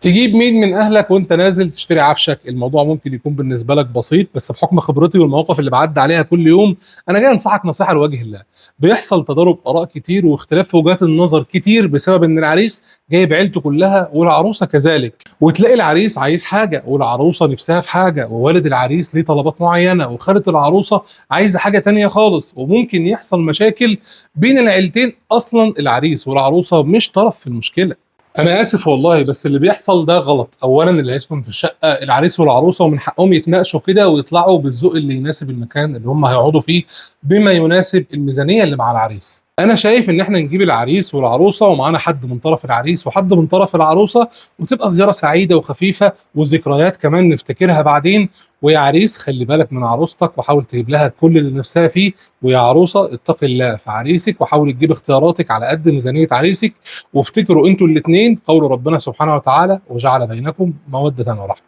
تجيب مين من اهلك وانت نازل تشتري عفشك؟ الموضوع ممكن يكون بالنسبه لك بسيط، بس بحكم خبرتي والمواقف اللي بعدي عليها كل يوم انا جاي انصحك نصيحه لوجه الله. بيحصل تضارب اراء كتير واختلاف في وجهات النظر كتير بسبب ان العريس جايب عيلته كلها والعروسه كذلك، وتلاقي العريس عايز حاجه والعروسه نفسها في حاجه، ووالد العريس ليه طلبات معينه وخالة العروسه عايزه حاجه تانية خالص، وممكن يحصل مشاكل بين العيلتين. اصلا العريس والعروسه مش طرف في المشكله. انا اسف والله، بس اللي بيحصل ده غلط. اولا اللي هيسكن في الشقه العريس والعروسه، ومن حقهم يتناقشوا كده ويطلعوا بالذوق اللي يناسب المكان اللي هم هيقعدوا فيه بما يناسب الميزانيه اللي مع العريس. انا شايف ان احنا نجيب العريس والعروسه ومعانا حد من طرف العريس وحد من طرف العروسه، وتبقى زياره سعيده وخفيفه وذكريات كمان نفتكرها بعدين. ويا عريس خلي بالك من عروستك وحاول تجيب لها كل اللي نفسها فيه، ويا عروسه اتقي الله في عريسك وحاول تجيب اختياراتك على قد ميزانيه عريسك. وافتكروا انتوا الاثنين قول ربنا سبحانه وتعالى: وجعل بينكم موده ورحمه.